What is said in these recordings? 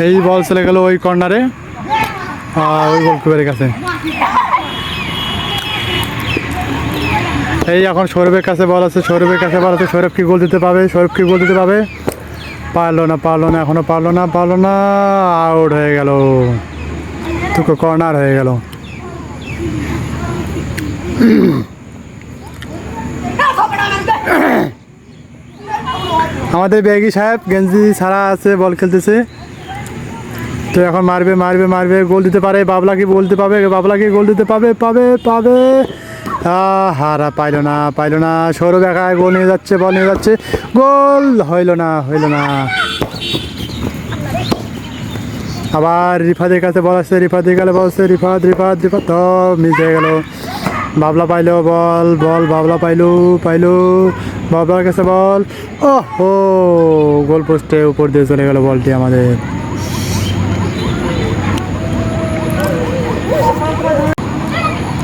এই বল চলে গেল ওই কর্নারে, ওই গোলকিপারের কাছে। এই এখন সৌরভের কাছে বল আছে, সৌরভের কাছে বল আছে। সৌরভ কি গোল দিতে পাবে? সৌরভ কি গোল দিতে পাবে? পারলো না, এখনো পারলো না। আউট হয়ে গেল, দুটো কর্নার হয়ে গেল। আমাদের বেগি সাহেব গেঞ্জি ছাড়া আছে, বল খেলতেছে। তো এখন মারবে, গোল দিতে পারে। বাবলা কি বলতে পাবে? বাবলা কি গোল দিতে পাবে? পাবে। হারা পাইল না। সৌরভ একা গোল নিয়ে যাচ্ছে, বল নিয়ে যাচ্ছে, গোল হইল না। আবার রিফাদের কাছে বল আসছে, রিফাদ তো মিস হয়ে গেল। বাবলা পাইলো বল, বাবলা পাইলো। বাবলার কাছে বল, ও গোল পোস্টে উপর দিয়ে চলে গেল বলটি আমাদের।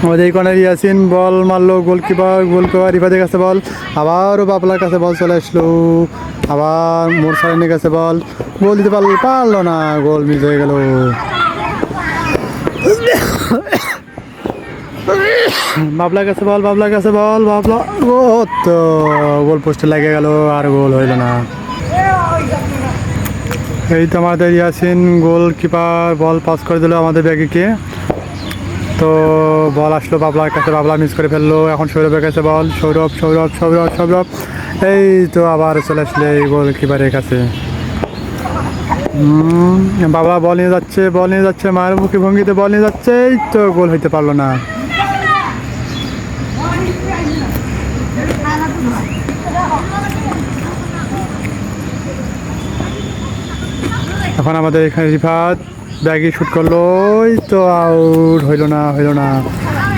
আমাদের এই কর্নার ইয়াসিন বল মারলো, গোলকিপার রিফাদের কাছে বল, আবারও বাবলার কাছে বল চলে আসলো। আবার মোরসালিনের কাছে বল, গোল দিতে পারলো না, গোল মিস হয়ে গেল। বাবলার কাছে বল, বাবলা তো গোল পোস্টে লেগে গেল, আর গোল হইল না। এই তো আমাদের ইয়াসিন গোলকিপার বল পাস করে দিল আমাদের ব্যাগিকে। তো বল আসলো বাবলার কাছে, বাবলা মিস করে ফেললো। এখন সৌরভের কাছে বল, সৌরভ এই তো আবার চলে আসলে এই গোলকিপারের কাছে। বাবলা বল নিয়ে যাচ্ছে, মায়ের মুখী ভঙ্গিতে বল নিয়ে যাচ্ছে, এই তো গোল হইতে পারলো না। এখন আমাদের এখানে রিফাত ব্যাগি শুট করলো, ওই তো আউট হইল না।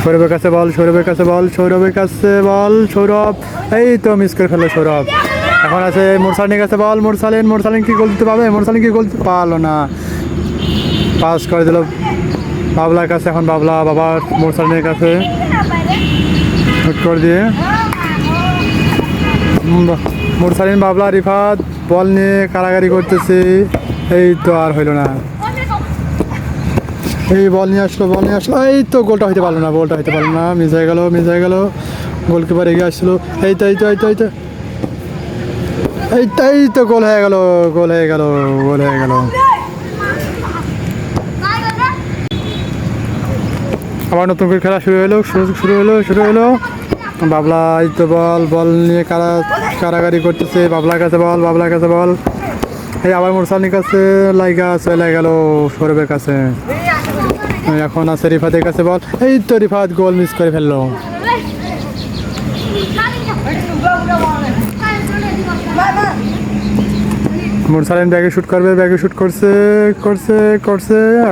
সৌরভের কাছে বল, সৌরভ এই তো মিস করে ফেললো সৌরভ। এখন আছে মোরসালিনের কাছে বল, মোরসালিন কি গোল দিতে পারবে? মোরসালিন কি গোল দিতে পারলো না, পাস করে দিল বাবলার কাছে। এখন বাবা মোরসালিনের কাছে শুট করে দিয়ে মোরসালিন, বাবলা, রিফাত বল নিয়ে কারাগারি করতেছে, এই তো আর হইল না। এই বল নিয়ে আসলো, এই তো গোলটা হইতে পারলো না, মিস হয়ে গেল। গোলকিপার এগিয়ে আসলো, এই তো গোল হয়ে গেল। আবার নতুন করে খেলা শুরু হলো। বাবলা এই তো বল নিয়ে কারাগারি করতেছে। বাবলার কাছে বল, এই আবার মোরসালিনের কাছে চলে গেল সৌরভের কাছে। এখন আছে রিফাতের কাছে বল, এই তো রিফাত গোল মিস করে ফেললো। মোরসালিন ব্যাগে শুট করছে।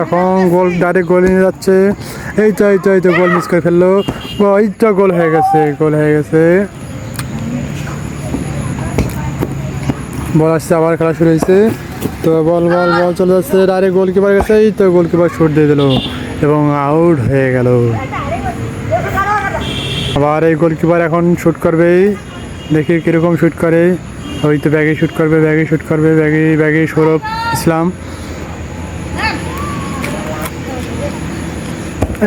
এখন গোল ডাইরেক্ট গোল নিয়ে যাচ্ছে, এই তো গোল মিস করে ফেললো। এই তো গোল হয়ে গেছে। বল আসছে, আবার খেলা শুরু হয়েছে। তো বল চলে যাচ্ছে ডাইরেক্ট গোলকিপার কাছে, এই তো গোলকিপার শুট দিয়ে দিল এবং আউট হয়ে গেল। আবার এই গোলকিপার এখন শুট করবে, দেখি কীরকম শুট করে। ওই তো ব্যাগে শুট করবে, ব্যাগে সৌরভ ইসলাম।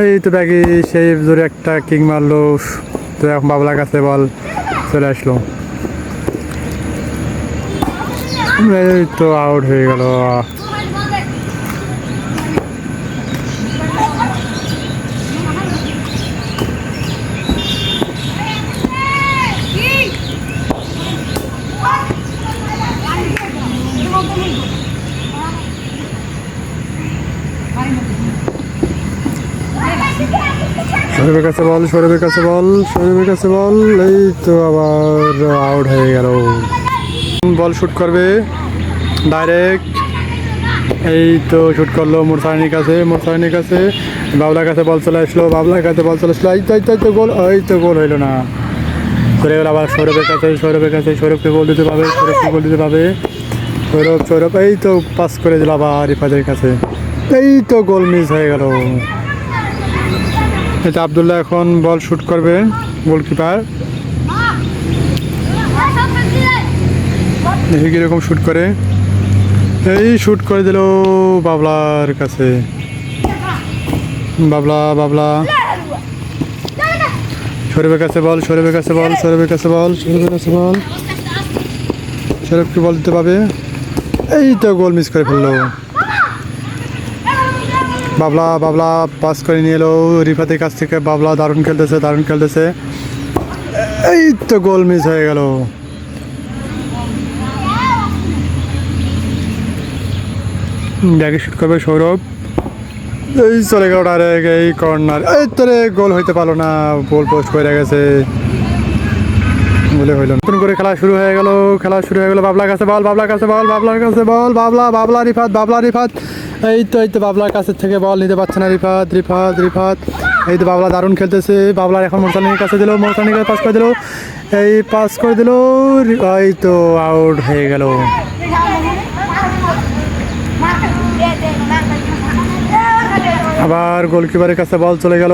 এই তো ব্যাগে সেই জোরে একটা কিক মারলো। তো এখন বাবলার কাছে বল চলে আসলো, এই তো আউট হয়ে গেল। সৌরভের কাছে বল, এই তো আবার আউট হয়ে গেল। বল শুট করবে ডাইরেক্ট, এই তো শুট করলো মোরসালিনের কাছে। বাবলার কাছে বল চলে আসলো, এই তো গোল হইলো না। চলে গেল আবার সৌরভের কাছে, সৌরভকে গোল দিতে পাবে। সৌরভ এই তো পাস করে দিল আবার রিফাতের কাছে, এই তো গোল মিস হয়ে গেল। এটা আবদুল্লাহ এখন বল শুট করবে, গোলকিপার। দেখি কিরকম শ্যুট করে। এই শ্যুট করে দিল বাবলার কাছে। বাবলা বাবলা সৌরভের কাছে বল, সৌরভের কাছে বল, সৌরভের কাছে বল, সৌরভের কাছে বল। সৌরভকে বল দিতে পাবে। এই তো গোল মিস করে ফেললো। বাবলা বাবলা পাস করে নিয়ে এলো রিফাতের কাছ থেকে। বাবলা দারুণ খেলতেছে, দারুণ খেলতেছে। এই তো গোল মিস হয়ে গেল। ব্যাগে শুট করবে সৌরভ। এই চলে গেল ডাইরেক্ট এই কর্নার। এই তো রে গোল হইতে পারলো না, গোল পোস্ট হয়ে গেছে, বলে হইল। নতুন করে খেলা শুরু হয়ে গেল, খেলা শুরু হয়ে গেল। বাবলার কাছে বল, বাবলার কাছে বল, বাবলার কাছে বল। বাবলা বাবলা রিফাত, বাবলা রিফাত। এই তো বাবলার কাছের থেকে বল নিতে পারছে না রিফাত, রিফাত রিফাত। এই তো বাবলা দারুণ খেলতেছে। বাবলার এখন মোরসানির কাছে দিল, মোরসানির কাছে পাস করে দিল। এই পাস করে দিল, এই তো আউট হয়ে গেল। আবার গোলকিপারের কাছে বল চলে গেল।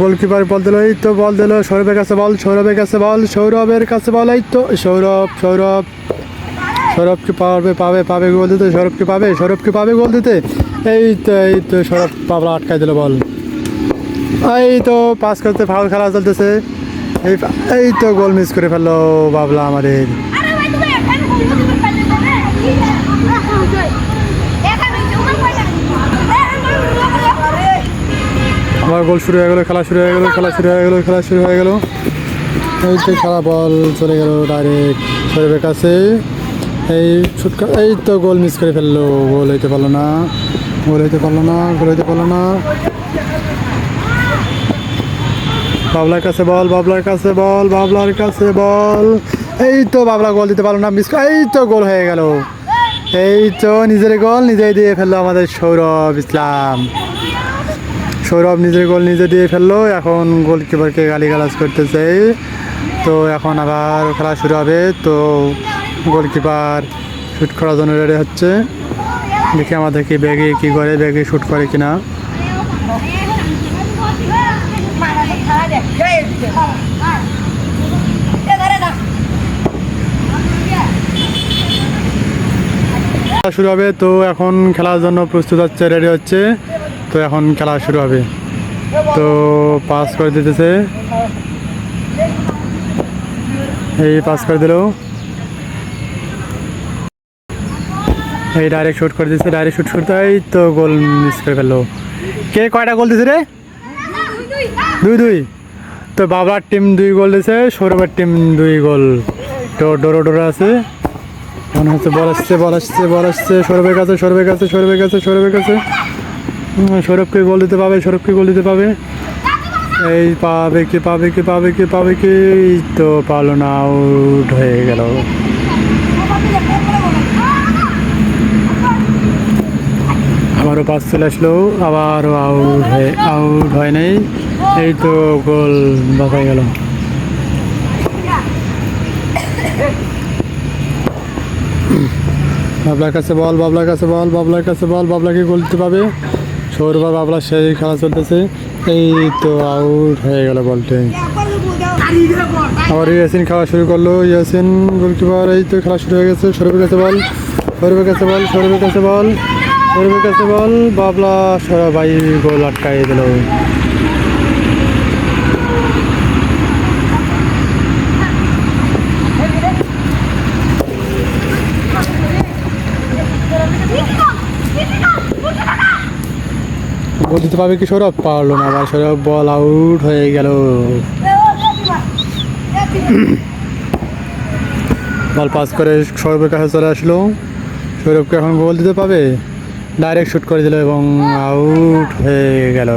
গোলকিপার বল দিল, এই তো বল দিল সৌরভের কাছে বল, সৌরভের কাছে বল, সৌরভের কাছে বল। এই তো সৌরভ, সৌরভ, সৌরভকে পাবে পাবে পাবে গোল দিতে, সৌরভকে পাবে, সৌরভকে পাবে গোল দিতে। এই তো সৌরভ বাবলা আটকাই দিল বল। এই তো পাস করতে ফাউল খেলা চলতেছে। এই তো গোল মিস করে ফেললো বাবলা আমাদের। আবার গোল শুরু হয়ে গেলো, খেলা শুরু হয়ে গেলো, খেলা শুরু হয়ে গেলো, খেলা শুরু হয়ে গেলো। এই তো খেলা বল চলে গেল ডাইরেক্ট সৌরভের কাছে। এই ছুটকা, এই তো গোল মিস করে ফেললো, গোল হইতে পারলো না, গোল হইতে পারলো না, গোল হইতে পারলো না। বাবলার কাছে বল, বাবলার কাছে বল, বাবলার কাছে বল। এই তো বাবলা গোল দিতে পারলো না, মিস। এই তো গোল হয়ে গেল। এই তো নিজের গোল নিজেই দিয়ে ফেললো আমাদের সৌরভ ইসলাম। সৌরভ নিজের গোল নিজে দিয়ে ফেললো। এখন গোলকিপারকে গালিগালাজ করতেছে। তো এখন আবার খেলা শুরু হবে। তো গোলকিপার শ্যুট করার জন্য রেডি হচ্ছে। দেখি আমাদেরকে ব্যাগে কী করে, ব্যাগে শ্যুট করে কিনা। শুরু হবে। তো এখন খেলার জন্য প্রস্তুত হচ্ছে, রেডি হচ্ছে। তো এখন খেলা শুরু হবে। তো পাস করে দিতেছে, এই পাস করে দিল। এই ডাইরেক্ট শুট করে দিচ্ছে, ডাইরেক্ট শুট করতে। এই তো গোল মিস করে ফেললো। কে কয়টা গোল দিছে রে? 2-2। তো বাবলার টিম 2 গোল দিয়েছে, সৌরভের টিম 2 গোল। তো ডোরো ডোরো আছে, মনে হচ্ছে বল আসছে, বল আসছে, বল আসছে সৌরভের কাছে, সৌরভের কাছে, সৌরভের কাছে, সৌরভের কাছে। সৌরভকে গোল দিতে পাবে, সৌরভকে গোল দিতে পাবে। এই পাবে কি, পাবে কি, পাবে কি, পাবে কি? তো পারলো না, আউট হয়ে গেল। আবারও পাস চলে আসলো, আবারও আউট হয় নাই। এই তো গোল বাঁচা গেল। বাবলার কাছে বল, বাবলার কাছে বল, বাবলার কাছে বল। বাবলাকে গোল দিতে পাবে। সৌরভ আর বাবলার সেই খেলা চলতেছে। এই তো আউট হয়ে গেল বলটি। আবার ইয়াসিন খেলা শুরু করলো, ইয়াসিন গোলকিপার। এই তো খেলা শুরু হয়ে গেছে। সৌরভের কাছে বল, সৌরভের কাছে বল, সৌরভের কাছে বল, সৌরভের কাছে বল। বাবলা সবাই গোল আটকাই দিল। গোল দিতে পারবে কি সৌরভ? পারলো না, আবার সৌরভ বল আউট হয়ে গেল। বল পাস করে সৌরভের কাছে চলে আসলো। সৌরভকে এখন গোল দিতে পাবে, ডাইরেক্ট শুট করে দিল এবং আউট হয়ে গেল।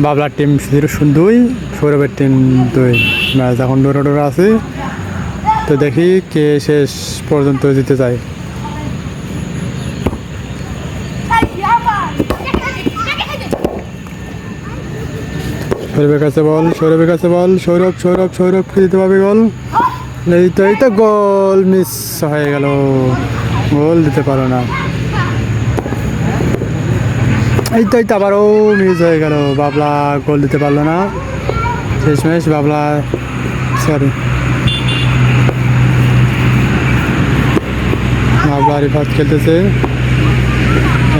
বাবলার টিম 2, সৌরভের টিম 2। ম্যাচ এখন ডোরা ডোরা আছে। তো দেখি কে শেষ পর্যন্ত জিতে যায়। সৌরভের কাছে বল, সৌরভের কাছে বল, সৌরভ, সৌরভ, সৌরভকে দিতে পারবে গোল। এই তো গোল মিস হয়ে গেল, গোল দিতে পারো না। এই তো আবারও মিস হয়ে গেল। বাবলা গোল দিতে পারলো না। শেষমেশ বাবলা সরি বাবলা রিফাত খেলতেছে,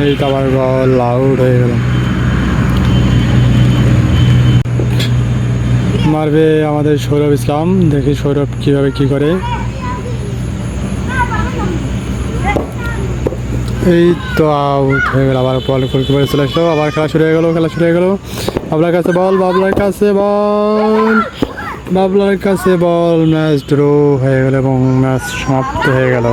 এই তো আবার বল আউট হয়ে গেল। মারবে আমাদের সৌরভ ইসলাম, দেখি সৌরভ কিভাবে কি করে। এই তো আউট হয়ে গেল, আবার বল করে চলে আসলো, আবার খেলা শুরু হয়ে গেল, খেলা শুরু হয়ে গেল। বাবলার কাছে বল, বাবলার কাছে বল, বাবলার কাছে বল, ম্যাচ ড্র হয়ে গেল এবং ম্যাচ সমাপ্ত হয়ে গেল।